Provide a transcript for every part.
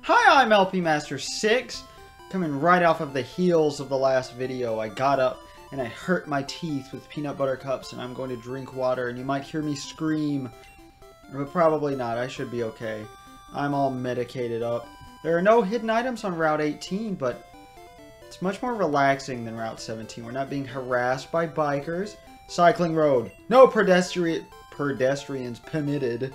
Hi, I'm LP Master 6. Coming right off of the heels of the last video, I got up and I hurt my teeth with peanut butter cups and I'm going to drink water and you might hear me scream. But probably not, I should be okay. I'm all medicated up. There are no hidden items on Route 18, but it's much more relaxing than Route 17. We're not being harassed by bikers. Cycling road. No pedestrians permitted.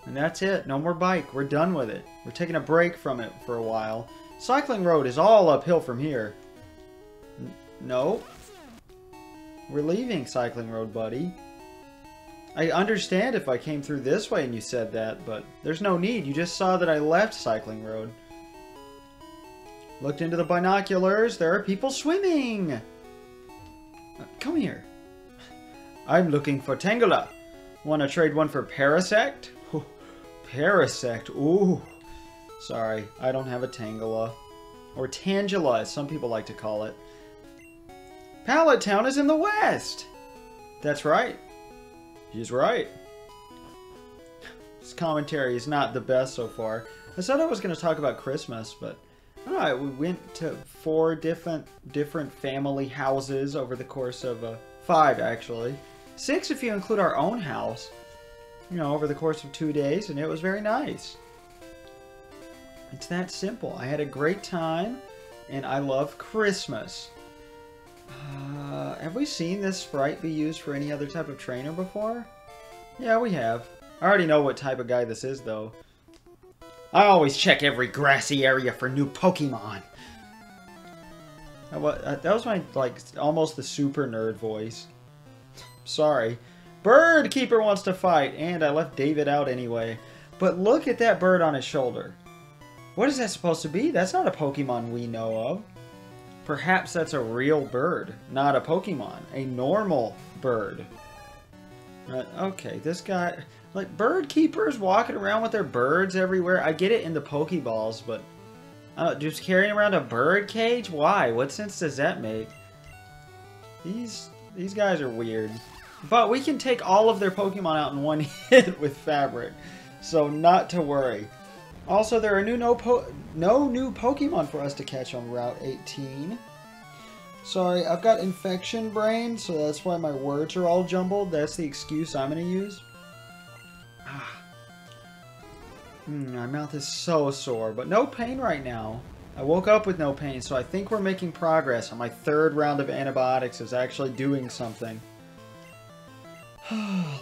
And that's it. No more bike. We're done with it. We're taking a break from it for a while. Cycling road is all uphill from here. No. We're leaving cycling road, buddy. I understand if I came through this way and you said that, but there's no need. You just saw that I left cycling road. Looked into the binoculars. There are people swimming. Come here. I'm looking for Tangela. Want to trade one for Parasect? Parasect. Ooh. Sorry, I don't have a Tangela. Or Tangela, as some people like to call it. Pallet Town is in the west. That's right. He's right. This commentary is not the best so far. I said I was going to talk about Christmas, but I don't know, we went to 4 different family houses over the course of 5 actually. 6 if you include our own house. You know, over the course of 2 days, and it was very nice. It's that simple. I had a great time, and I love Christmas. Have we seen this sprite be used for any other type of trainer before? Yeah, we have. I already know what type of guy this is, though. I always check every grassy area for new Pokemon. That was my, like, almost the super nerd voice. Sorry. Bird Keeper wants to fight, and I left David out anyway. But look at that bird on his shoulder. What is that supposed to be? That's not a Pokemon we know of. Perhaps that's a real bird, not a Pokemon. A normal bird. Okay, this guy... Like, bird keepers walking around with their birds everywhere. I get it in the Pokeballs, but... just carrying around a bird cage? Why? What sense does that make? These guys are weird. But we can take all of their Pokemon out in one hit with Fabric. So not to worry. Also, there are no new Pokemon for us to catch on Route 18. Sorry, I've got infection brain, so that's why my words are all jumbled. That's the excuse I'm going to use. My mouth is so sore, but no pain right now. I woke up with no pain, so I think we're making progress. And my 3rd round of antibiotics is actually doing something.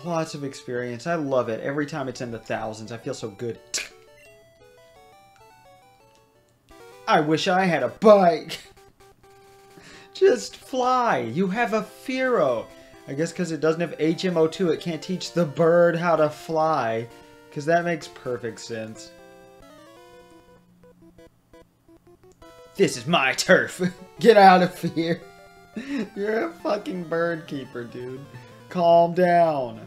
Lots of experience. I love it. Every time it's in the thousands, I feel so good. I wish I had a bike. Just fly. You have a Fearow. I guess because it doesn't have HMO2, it can't teach the bird how to fly. Because that makes perfect sense. This is my turf. Get out of here. You're a fucking bird keeper, dude. Calm down.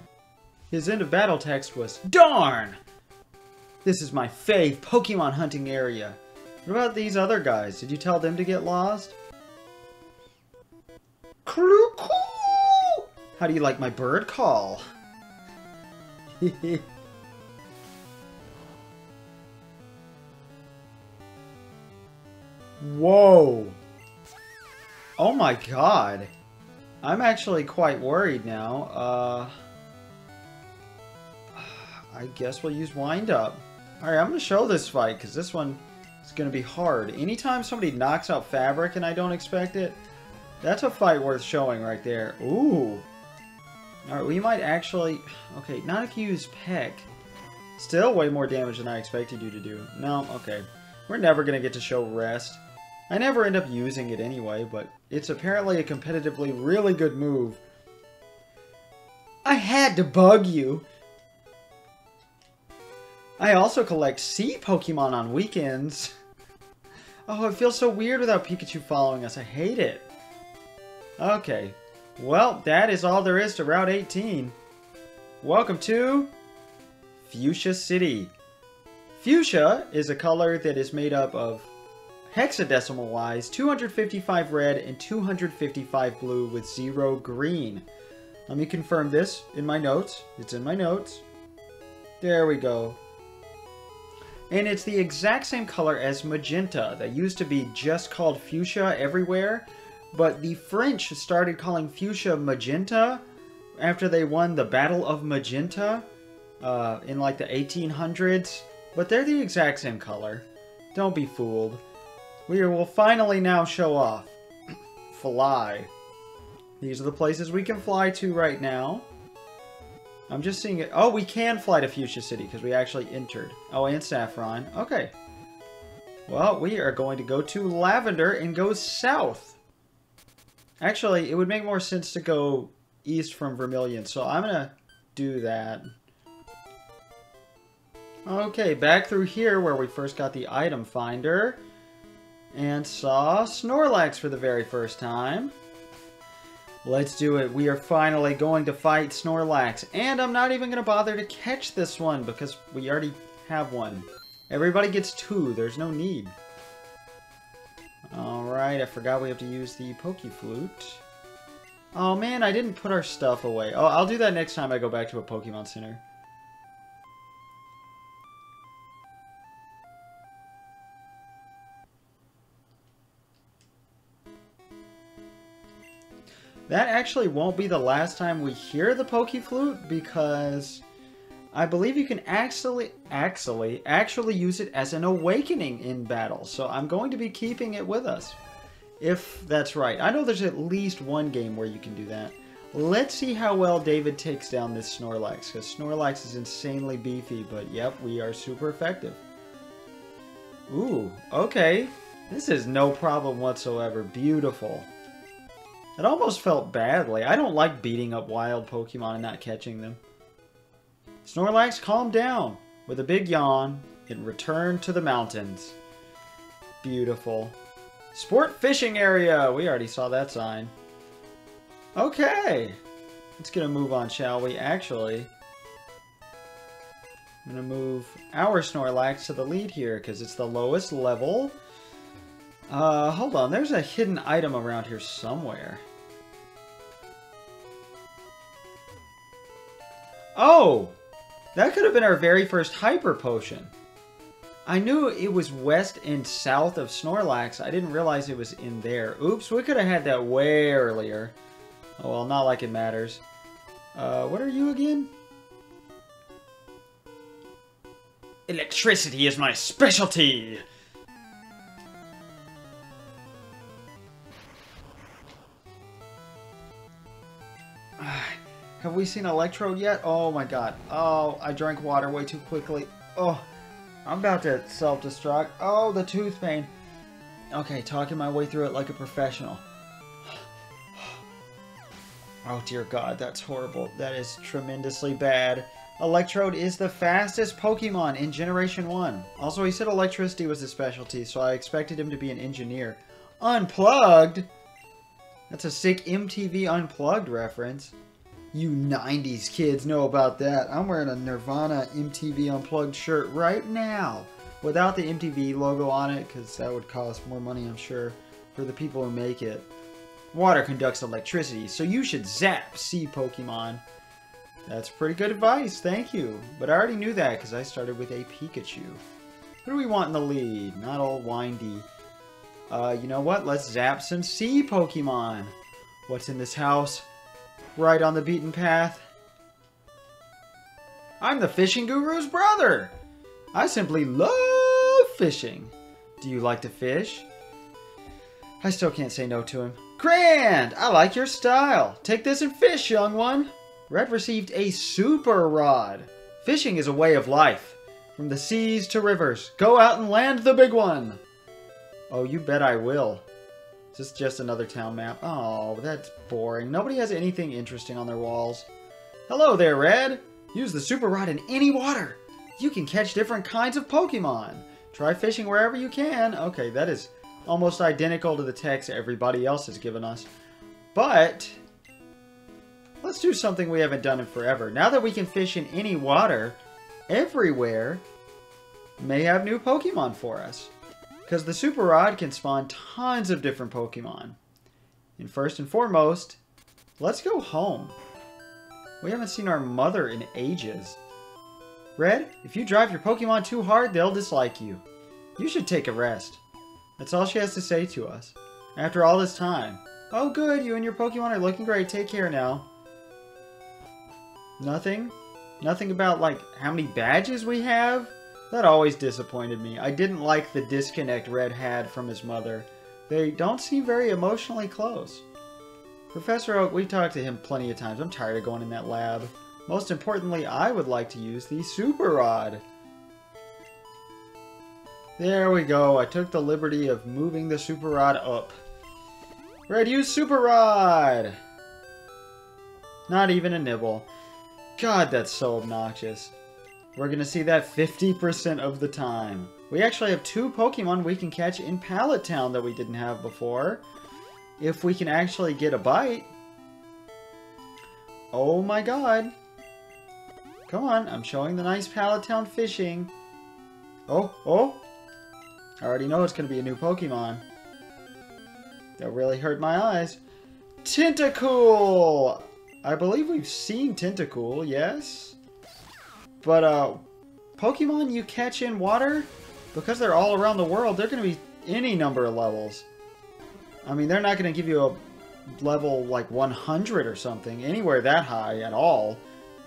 His end of battle text was, darn! This is my fave Pokemon hunting area. What about these other guys? Did you tell them to get lost? How do you like my bird call? Whoa. Oh my god. I'm actually quite worried now. I guess we'll use Wind Up. Alright, I'm going to show this fight, because this one is going to be hard. Anytime somebody knocks out Fabric and I don't expect it, that's a fight worth showing right there. Ooh. Alright, we might actually... Okay, not if you use Peck. Still way more damage than I expected you to do. No, okay. We're never going to get to show Rest. I never end up using it anyway, but it's apparently a competitively really good move. I had to bug you! I also collect sea Pokemon on weekends. Oh, it feels so weird without Pikachu following us. I hate it. Okay. Well, that is all there is to Route 18. Welcome to Fuchsia City. Fuchsia is a color that is made up of hexadecimal-wise 255 red and 255 blue with 0 green. Let me confirm this in my notes. It's in my notes. There we go. And it's the exact same color as magenta. That used to be just called fuchsia everywhere. But the French started calling fuchsia magenta after they won the Battle of Magenta in like the 1800s. But they're the exact same color. Don't be fooled. We will finally now show off. Fly. These are the places we can fly to right now. I'm just seeing it. Oh, we can fly to Fuchsia City because we actually entered. Oh, and Saffron. Okay. Well, we are going to go to Lavender and go south. Actually, it would make more sense to go east from Vermilion, so I'm going to do that. Okay, back through here where we first got the item finder and saw Snorlax for the very first time. Let's do it. We are finally going to fight Snorlax, and I'm not even going to bother to catch this one because we already have one. Everybody gets 2. There's no need. Alright, I forgot we have to use the Pokeflute. Oh man, I didn't put our stuff away. Oh, I'll do that next time I go back to a Pokemon Center. That actually won't be the last time we hear the Pokeflute because I believe you can actually use it as an awakening in battle. So I'm going to be keeping it with us, if that's right. I know there's at least one game where you can do that. Let's see how well David takes down this Snorlax, because Snorlax is insanely beefy, but yep, we are super effective. Ooh, okay. This is no problem whatsoever. Beautiful. It almost felt badly. I don't like beating up wild Pokemon and not catching them. Snorlax, calm down. With a big yawn, it returned to the mountains. Beautiful. Sport fishing area! We already saw that sign. Okay. Let's get a move on, shall we? Actually, I'm going to move our Snorlax to the lead here because it's the lowest level. Hold on. There's a hidden item around here somewhere. Oh! That could have been our very first Hyper Potion. I knew it was west and south of Snorlax. I didn't realize it was in there. Oops, we could have had that way earlier. Oh well, not like it matters. What are you again? Electricity is my specialty! Have we seen Electrode yet? Oh my god. Oh, I drank water way too quickly. Oh, I'm about to self-destruct. Oh, the tooth pain. Okay, talking my way through it like a professional. Oh dear god, that's horrible. That is tremendously bad. Electrode is the fastest Pokemon in Generation 1. Also, he said electricity was his specialty, so I expected him to be an engineer. Unplugged? That's a sick MTV Unplugged reference. You 90s kids know about that. I'm wearing a Nirvana MTV Unplugged shirt right now. Without the MTV logo on it, because that would cost more money, I'm sure, for the people who make it. Water conducts electricity, so you should zap sea Pokemon. That's pretty good advice, thank you. But I already knew that, because I started with a Pikachu. Who do we want in the lead? Not all windy. You know what? Let's zap some sea Pokemon. What's in this house? Right on the beaten path. I'm the fishing guru's brother. I simply love fishing. Do you like to fish? I still can't say no to him. Grand! I like your style. Take this and fish, young one. Red received a super rod. Fishing is a way of life. From the seas to rivers. Go out and land the big one. Oh, you bet I will. Is this just another town map? Oh, that's boring. Nobody has anything interesting on their walls. Hello there, Red. Use the super rod in any water. You can catch different kinds of Pokemon. Try fishing wherever you can. Okay, that is almost identical to the text everybody else has given us. But let's do something we haven't done in forever. Now that we can fish in any water, everywhere may have new Pokemon for us. Because the Super Rod can spawn tons of different Pokemon. And first and foremost, let's go home. We haven't seen our mother in ages. Red, if you drive your Pokemon too hard, they'll dislike you. You should take a rest. That's all she has to say to us. After all this time. Oh good, you and your Pokemon are looking great. Take care now. Nothing? Nothing about, like, how many badges we have? That always disappointed me. I didn't like the disconnect Red had from his mother. They don't seem very emotionally close. Professor Oak, we've talked to him plenty of times. I'm tired of going in that lab. Most importantly, I would like to use the Super Rod. There we go. I took the liberty of moving the Super Rod up. Red, use Super Rod! Not even a nibble. God, that's so obnoxious. We're going to see that 50% of the time. We actually have 2 Pokemon we can catch in Pallet Town that we didn't have before. If we can actually get a bite. Oh my god. Come on, I'm showing the nice Pallet Town fishing. Oh. I already know it's going to be a new Pokemon. That really hurt my eyes. Tentacool! I believe we've seen Tentacool, yes? But, Pokemon you catch in water, because they're all around the world, they're going to be any number of levels. I mean, they're not going to give you a level, like, 100 or something, anywhere that high at all.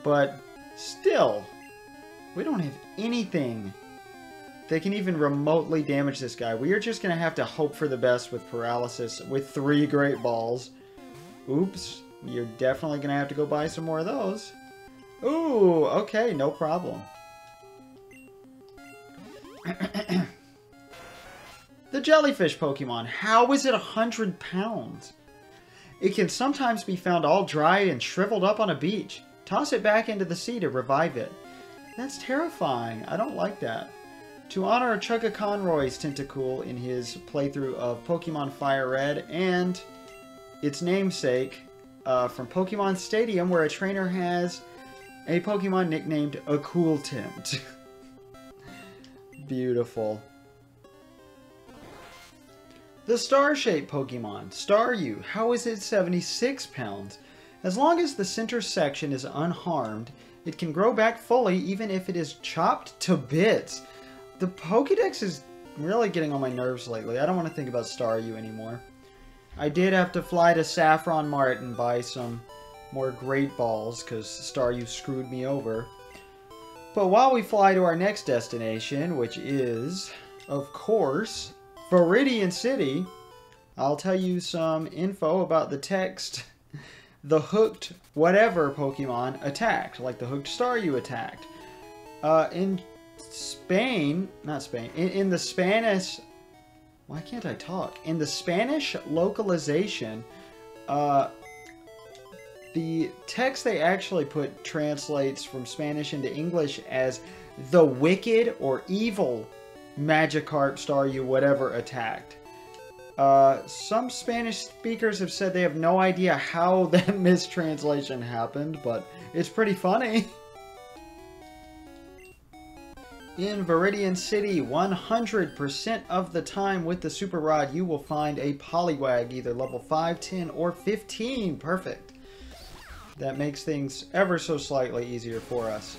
But, still, we don't have anything that can even remotely damage this guy. We are just going to have to hope for the best with Paralysis, with 3 Great Balls. Oops, you're definitely going to have to go buy some more of those. Ooh, okay, no problem. The jellyfish Pokemon. How is it 100 pounds? It can sometimes be found all dry and shriveled up on a beach. Toss it back into the sea to revive it. That's terrifying. I don't like that. To honor Chugga Conroy's Tentacool in his playthrough of Pokemon Fire Red and its namesake from Pokemon Stadium, where a trainer has a Pokemon nicknamed a Cool Tint. Beautiful. The star-shaped Pokemon, Staryu. How is it 76 pounds? As long as the center section is unharmed, it can grow back fully even if it is chopped to bits. The Pokédex is really getting on my nerves lately. I don't want to think about Staryu anymore. I did have to fly to Saffron Mart and buy some more Great Balls because Staryu screwed me over. But while we fly to our next destination, which is, of course, Viridian City, I'll tell you some info about the text the hooked whatever Pokemon attacked, like the hooked Staryu attacked. In Spain, not Spain, in the Spanish, why can't I talk? In the Spanish localization, the text they actually put translates from Spanish into English as the wicked or evil Magikarp, Staryu, whatever attacked. Some Spanish speakers have said they have no idea how that mistranslation happened, but it's pretty funny. In Viridian City, 100% of the time with the Super Rod, you will find a Poliwag, either level 5, 10, or 15. Perfect. That makes things ever so slightly easier for us.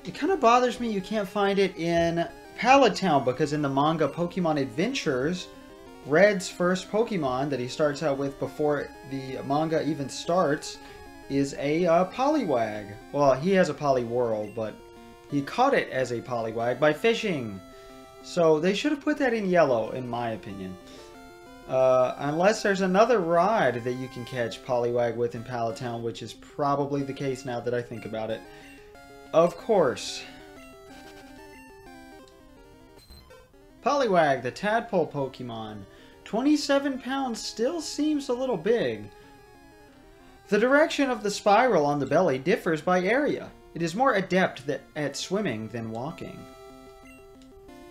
It kind of bothers me you can't find it in Pallet Town, because in the manga Pokemon Adventures, Red's first Pokemon that he starts out with before the manga even starts is a Poliwag. Well, he has a Poliwhirl, but he caught it as a Poliwag by fishing. So they should have put that in yellow, in my opinion. Unless there's another rod that you can catch Poliwag with in Pallet Town, which is probably the case now that I think about it. Of course. Poliwag, the tadpole Pokemon. 27 pounds still seems a little big. The direction of the spiral on the belly differs by area. It is more adept at swimming than walking.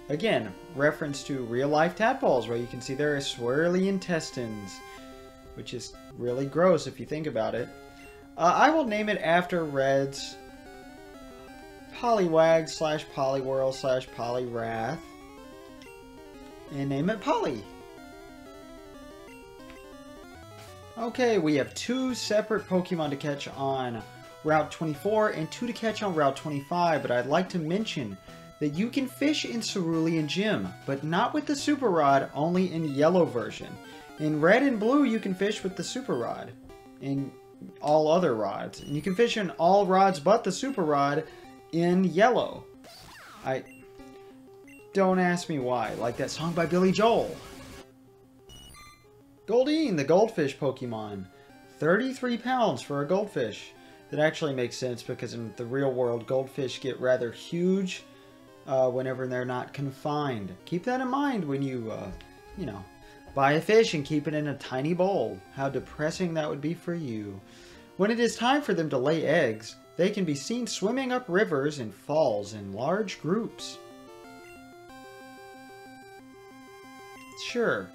Again, reference to real-life tadpoles, where you can see there are swirly intestines, which is really gross if you think about it. I will name it after Red's Poliwag slash Poliwhirl slash Poliwrath, and name it Polly. Okay, we have 2 separate Pokemon to catch on Route 24 and 2 to catch on Route 25, but I'd like to mention that you can fish in Cerulean Gym, but not with the Super Rod, only in yellow version. In red and blue, you can fish with the Super Rod, in all other rods. And you can fish in all rods but the Super Rod in yellow. Don't ask me why, like that song by Billy Joel. Goldeen, the goldfish Pokemon. 33 pounds for a goldfish. That actually makes sense because in the real world, goldfish get rather huge whenever they're not confined. Keep that in mind when you, you know, buy a fish and keep it in a tiny bowl. How depressing that would be for you. When it is time for them to lay eggs, they can be seen swimming up rivers and falls in large groups. Sure.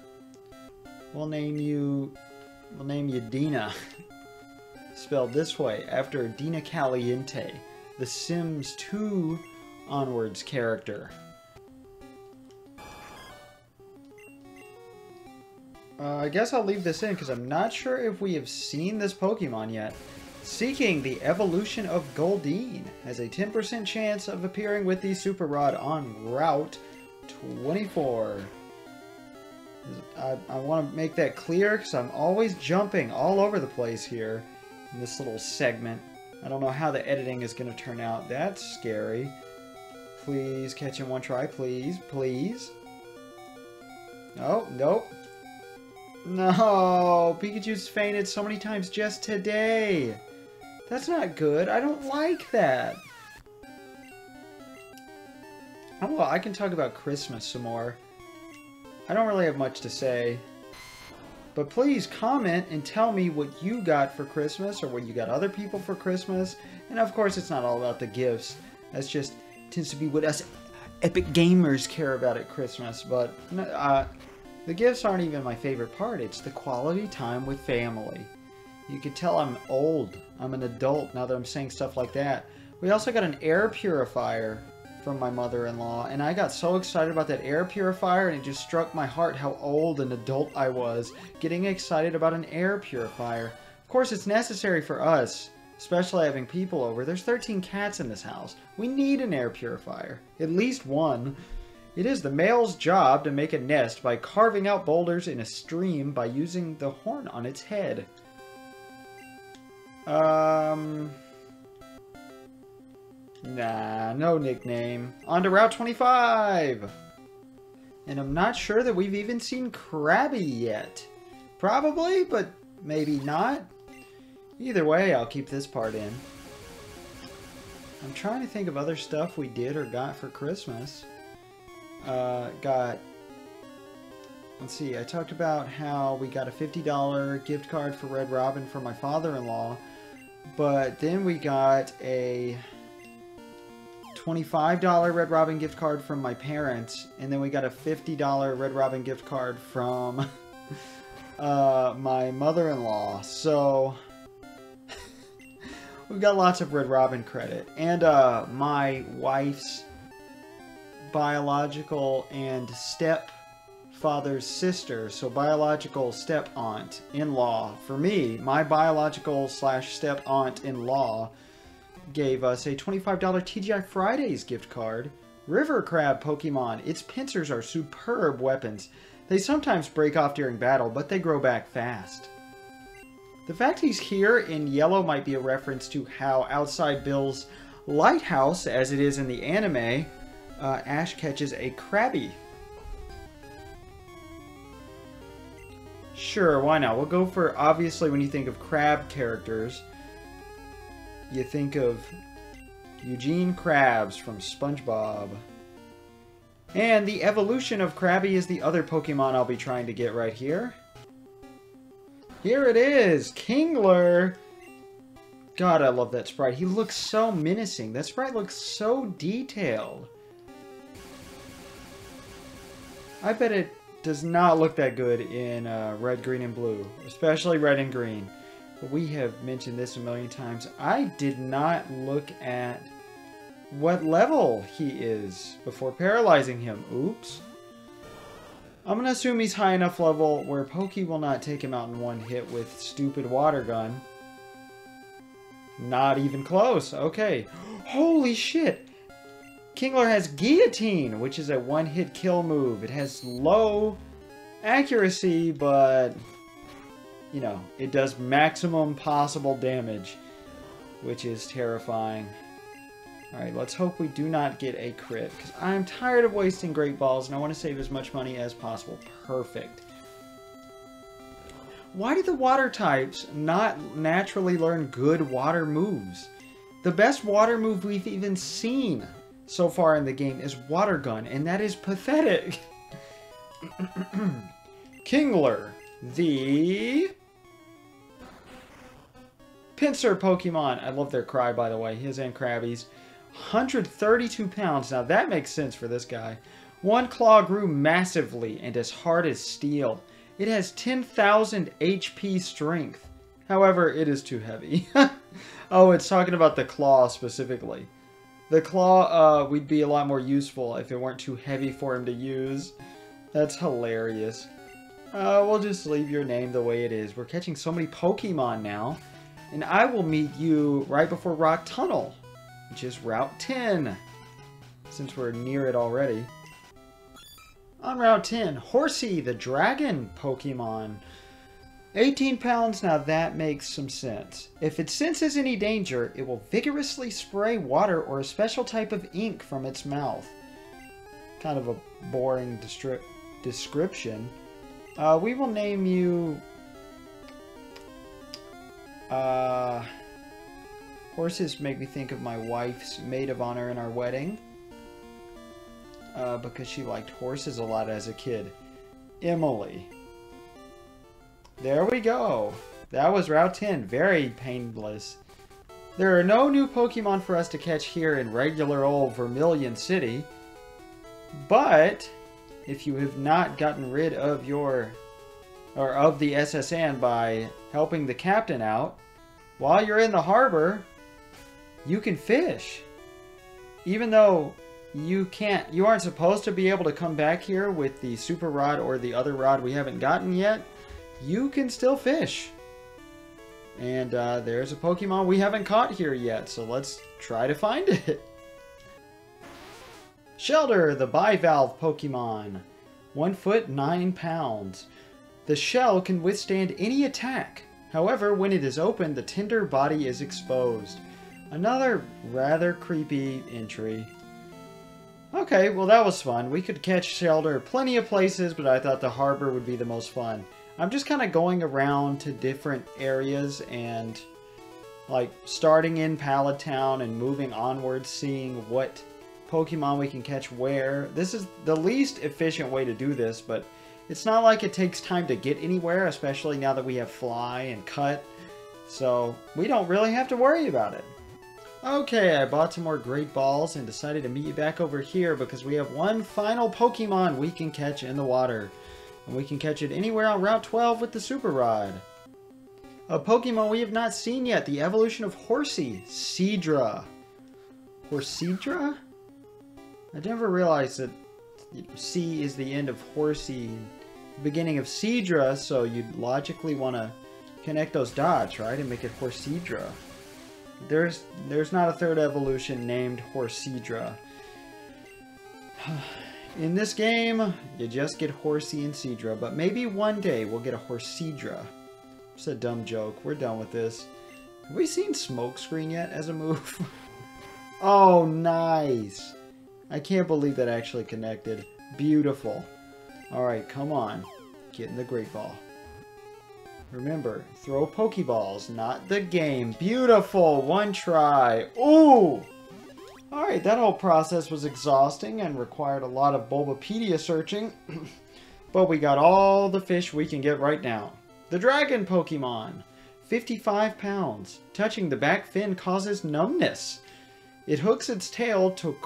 We'll name you Dina. Spelled this way, after Dina Caliente, the Sims 2 onwards character. I guess I'll leave this in because I'm not sure if we have seen this Pokemon yet. Seeking the evolution of Goldeen has a 10% chance of appearing with the Super Rod on Route 24. I want to make that clear because I'm always jumping all over the place here in this little segment. I don't know how the editing is going to turn out. That's scary. Please catch in one try, please. Please. Oh, nope. No, Pikachu's fainted so many times just today. That's not good. I don't like that. Oh, well, I can talk about Christmas some more. I don't really have much to say. But please comment and tell me what you got for Christmas or what you got other people for Christmas. And of course, it's not all about the gifts. That's just tends to be what us epic gamers care about at Christmas. But the gifts aren't even my favorite part. It's the quality time with family. You can tell I'm old. I'm an adult now that I'm saying stuff like that. We also got an air purifier from my mother-in-law, and I got so excited about that air purifier, and it just struck my heart how old and adult I was getting excited about an air purifier. Of course, it's necessary for us, especially having people over. There's 13 cats in this house. We need an air purifier. At least one. It is the male's job to make a nest by carving out boulders in a stream by using the horn on its head. Nah, no nickname. On to Route 25! And I'm not sure that we've even seen Krabby yet. Probably, but maybe not. Either way, I'll keep this part in. I'm trying to think of other stuff we did or got for Christmas. Let's see, I talked about how we got a $50 gift card for Red Robin for my father-in-law. But then we got a $25 Red Robin gift card from my parents, and then we got a $50 Red Robin gift card from my mother-in-law. So we've got lots of Red Robin credit. And my wife's biological and stepfather's sister, so biological step-aunt in-law. For me, my biological / step-aunt in-law gave us a $25 TGI Fridays gift card. River Crab Pokemon. Its pincers are superb weapons. They sometimes break off during battle, but they grow back fast. The fact he's here in yellow might be a reference to how outside Bill's lighthouse, as it is in the anime, Ash catches a Krabby. Sure, why not? We'll go for, obviously, when you think of crab characters, you think of Eugene Krabs from SpongeBob. And the evolution of Krabby is the other Pokemon I'll be trying to get right here. Here it is! Kingler! God, I love that sprite. He looks so menacing. That sprite looks so detailed. I bet it does not look that good in red, green, and blue. Especially red and green. But we have mentioned this a million times. I did not look at what level he is before paralyzing him. Oops. I'm going to assume he's high enough level where Pokey will not take him out in one hit with stupid water gun. Not even close. Okay. Holy shit! Kingler has Guillotine, which is a one-hit kill move. It has low accuracy, but, you know, it does maximum possible damage, which is terrifying. Alright, let's hope we do not get a crit, because I'm tired of wasting Great Balls, and I want to save as much money as possible. Perfect. Why do the water types not naturally learn good water moves? The best water move we've even seen so far in the game is Water Gun, and that is pathetic. Kingler, the pincer Pokemon. I love their cry, by the way. His and Krabby's. 132 pounds. Now that makes sense for this guy. One claw grew massively and as hard as steel. It has 10,000 HP strength. However, it is too heavy. Oh, it's talking about the claw specifically. The claw would be a lot more useful if it weren't too heavy for him to use. That's hilarious. We'll just leave your name the way it is. We're catching so many Pokemon now. And I will meet you right before Rock Tunnel, which is Route 10, since we're near it already. On Route 10, Horsey, the dragon Pokemon. 18 pounds, now that makes some sense. If it senses any danger, it will vigorously spray water or a special type of ink from its mouth. Kind of a boring description. We will name you... Horses make me think of my wife's maid of honor in our wedding. Because she liked horses a lot as a kid. Emily. There we go. That was Route 10. Very painless. There are no new Pokemon for us to catch here in regular old Vermilion City. But, if you have not gotten rid of of the SSN by helping the captain out, while you're in the harbor, you can fish. Even though you aren't supposed to be able to come back here with the super rod or the other rod we haven't gotten yet, you can still fish. And there's a Pokemon we haven't caught here yet, so let's try to find it. Shelter, the bivalve Pokemon. 1 foot 9 pounds. The shell can withstand any attack. However, when it is open, the tender body is exposed. Another rather creepy entry. Okay, well that was fun. We could catch Shelter plenty of places, but I thought the harbor would be the most fun. I'm just kind of going around to different areas and like starting in Pallet Town and moving onwards, seeing what Pokemon we can catch where. This is the least efficient way to do this, but it's not like it takes time to get anywhere, especially now that we have Fly and Cut. So we don't really have to worry about it. Okay, I bought some more Great Balls and decided to meet you back over here because we have one final Pokemon we can catch in the water. And we can catch it anywhere on Route 12 with the Super Rod. A Pokemon we have not seen yet, the evolution of Horsey, Seadra. Horseydra? I never realized that C is the end of Horsey, the beginning of Seadra, so you'd logically want to connect those dots, right, and make it Horseydra. There's not a third evolution named Horseydra. In this game, you just get Horsey and Seadra, but maybe one day we'll get a Horseydra. It's a dumb joke. We're done with this. Have we seen Smokescreen yet as a move? Oh, nice. I can't believe that actually connected. Beautiful. Alright, come on. Get in the Great Ball. Remember, throw Pokeballs, not the game. Beautiful! One try. Ooh! Alright, that whole process was exhausting and required a lot of Bulbapedia searching. But we got all the fish we can get right now. The Dragon Pokemon. 55 pounds. Touching the back fin causes numbness. It hooks its tail to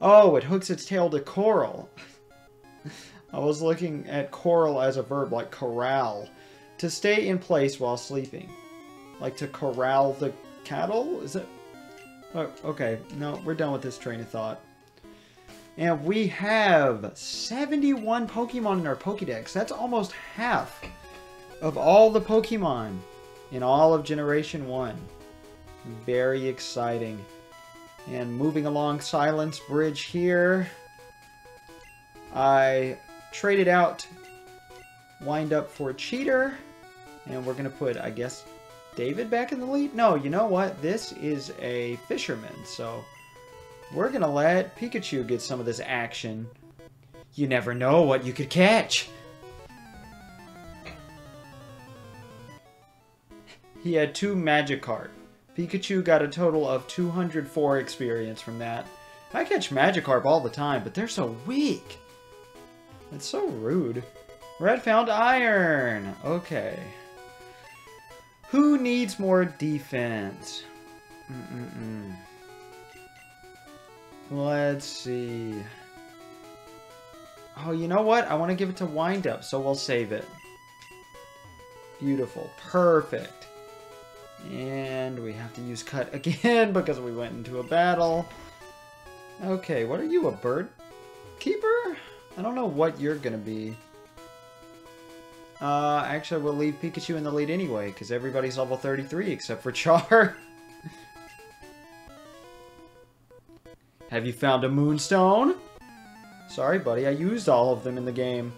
it hooks its tail to coral. I was looking at coral as a verb, like corral. To stay in place while sleeping. Like to corral the cattle? Is it? Oh, okay, no, we're done with this train of thought. And we have 71 Pokemon in our Pokédex. That's almost half of all the Pokemon in all of Generation 1. Very exciting. And moving along Silence Bridge here, I traded out Wind Up for Cheater. And we're going to put, I guess, David back in the lead? No, you know what? This is a fisherman, so we're going to let Pikachu get some of this action. You never know what you could catch. He had 2 Magikarp. Pikachu got a total of 204 experience from that. I catch Magikarp all the time, but they're so weak. It's so rude. Red found iron. Okay. Who needs more defense? Let's see. Oh, you know what? I want to give it to Wind Up, so we'll save it. Beautiful. Perfect. And we have to use Cut again because we went into a battle. Okay, what are you, a bird keeper? I don't know what you're going to be. Actually, we'll leave Pikachu in the lead anyway, because everybody's level 33 except for Char. Have you found a Moonstone? Sorry, buddy, I used all of them in the game.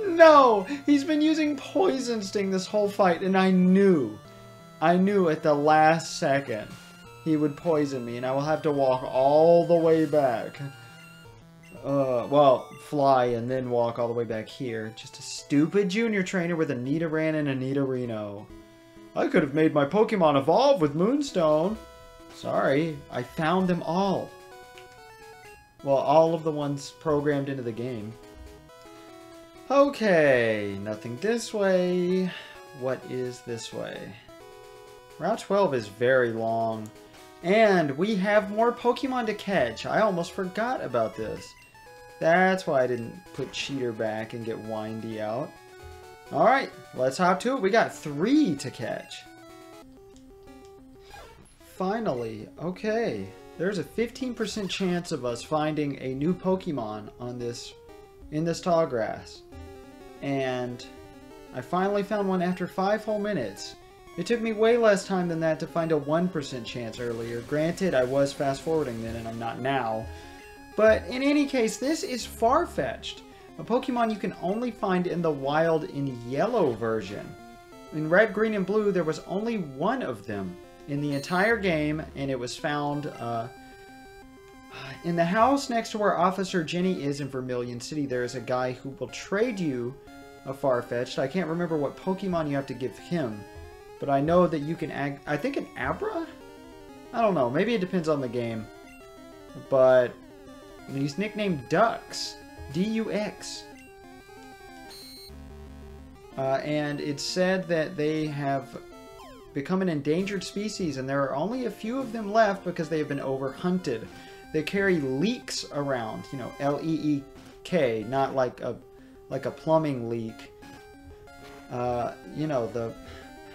No! He's been using Poison Sting this whole fight, and I knew at the last second he would poison me, and I will have to walk all the way back. Well, fly and then walk all the way back here. Just a stupid junior trainer with a Nidoran and a Nidorino. I could have made my Pokemon evolve with Moonstone. Sorry, I found them all. Well, all of the ones programmed into the game. Okay, nothing this way. What is this way? Route 12 is very long. And we have more Pokemon to catch. I almost forgot about this. That's why I didn't put Cheater back and get Windy out. Alright, let's hop to it. We got 3 to catch. Finally, okay. There's a 15% chance of us finding a new Pokemon on in this tall grass. And I finally found one after 5 whole minutes. It took me way less time than that to find a 1% chance earlier. Granted, I was fast forwarding then and I'm not now. But in any case, this is Farfetch'd, a Pokemon you can only find in the wild in yellow version. In red, green, and blue, there was only one of them in the entire game, and it was found in the house next to where Officer Jenny is in Vermilion City. There is a guy who will trade you a Farfetch'd. I can't remember what Pokemon you have to give him, but I know that you can I think an Abra? I don't know. Maybe it depends on the game. But he's nicknamed Dux. D-U-X. And it's said that they have become an endangered species, and there are only a few of them left because they have been overhunted. They carry leaks around, you know, L-E-E-K, not like a plumbing leak. You know,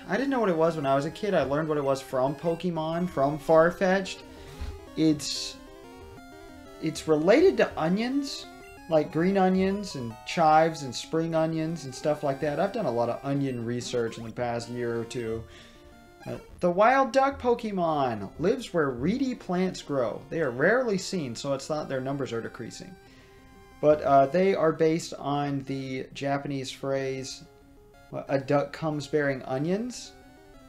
I didn't know what it was when I was a kid. I learned what it was from Pokemon, from Farfetch'd. It's related to onions, like green onions and chives and spring onions and stuff like that. I've done a lot of onion research in the past year or two. The wild duck Pokemon lives where reedy plants grow. They are rarely seen, so it's thought their numbers are decreasing. But they are based on the Japanese phrase, a duck comes bearing onions,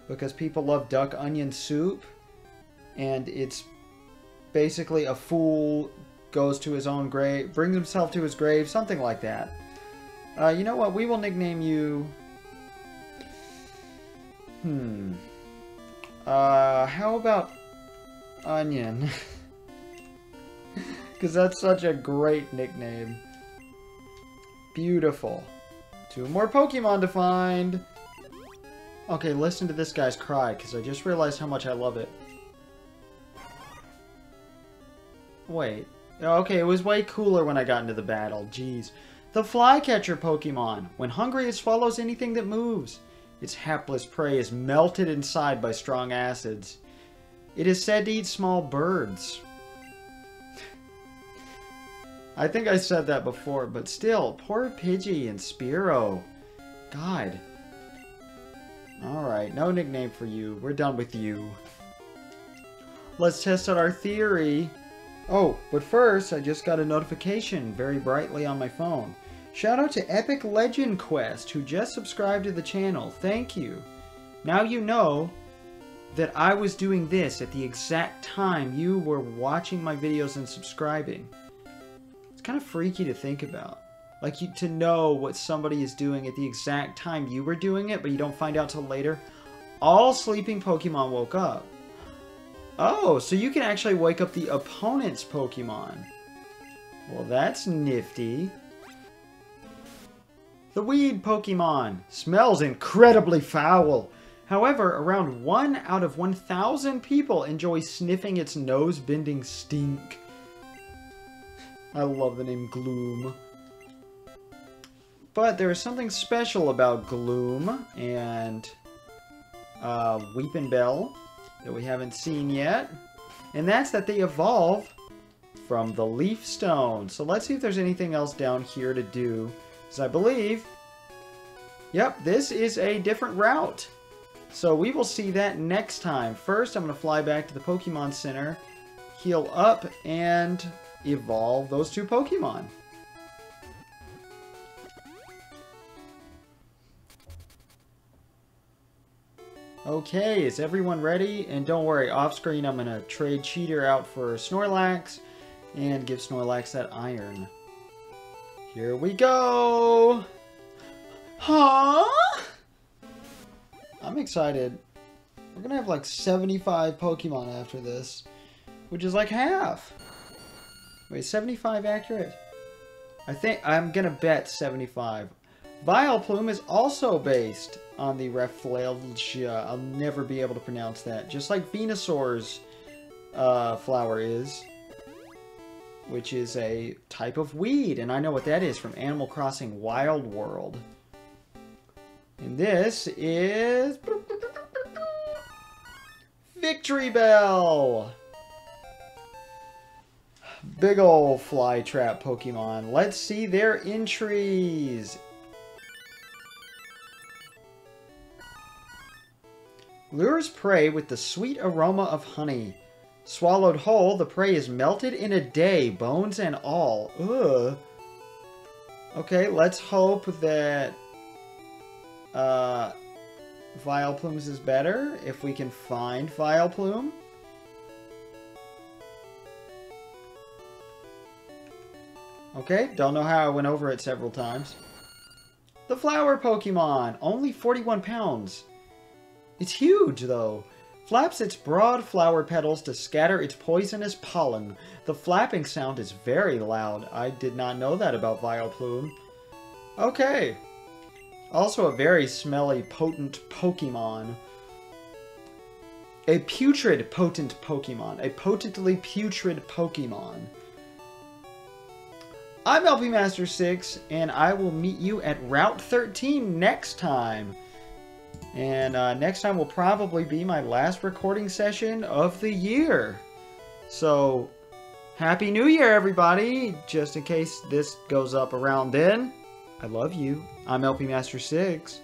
because people love duck onion soup, and it's basically a fool goes to his own grave, brings himself to his grave, something like that. You know what? We will nickname you... how about Onion? Because that's such a great nickname. Beautiful. 2 more Pokemon to find. Okay, listen to this guy's cry, because I just realized how much I love it. Wait. Okay, it was way cooler when I got into the battle. Jeez. The Flycatcher Pokemon. When hungry, it swallows anything that moves. Its hapless prey is melted inside by strong acids. It is said to eat small birds. I think I said that before, but still, poor Pidgey and Spearow. God. Alright, no nickname for you. We're done with you. Let's test out our theory. Oh, but first, I just got a notification very brightly on my phone. Shout out to Epic Legend Quest, who just subscribed to the channel. Thank you. Now you know that I was doing this at the exact time you were watching my videos and subscribing. It's kind of freaky to think about. Like, to know what somebody is doing at the exact time you were doing it, but you don't find out till later. All sleeping Pokemon woke up. Oh, so you can actually wake up the opponent's Pokemon. Well, that's nifty. The weed Pokemon smells incredibly foul. However, around 1 out of 1,000 people enjoy sniffing its nose-bending stink. I love the name Gloom. But there is something special about Gloom and Weepin' Bell that we haven't seen yet. And that's that they evolve from the Leaf Stone. So let's see if there's anything else down here to do. Because I believe, yep, this is a different route. So we will see that next time. First, I'm going to fly back to the Pokemon Center, heal up, and evolve those 2 Pokemon. Okay, is everyone ready? And don't worry, off screen I'm going to trade Cheater out for Snorlax and give Snorlax that iron. Here we go! Huh? I'm excited. We're going to have like 75 Pokemon after this, which is like half. Wait, 75 accurate? I think I'm going to bet 75. Vileplume is also based on the Rafflesia. I'll never be able to pronounce that. Just like Venusaur's flower is. Which is a type of weed. And I know what that is from Animal Crossing Wild World. And this is... Victory Bell! Big ol' fly trap Pokemon. Let's see their entries. Lures prey with the sweet aroma of honey. Swallowed whole, the prey is melted in a day, bones and all. Ugh. Okay, let's hope that Vileplume's is better, if we can find Vileplume. Okay, don't know how I went over it several times. The flower Pokemon, only 41 pounds. It's huge, though. Flaps its broad flower petals to scatter its poisonous pollen. The flapping sound is very loud. I did not know that about Vileplume. Okay. Also a very smelly, potent Pokemon. A putrid, potent Pokemon. A potently putrid Pokemon. I'm LP Master 6, and I will meet you at Route 13 next time. And next time will probably be my last recording session of the year. So, Happy New Year, everybody! Just in case this goes up around then, I love you. I'm LP Master 6.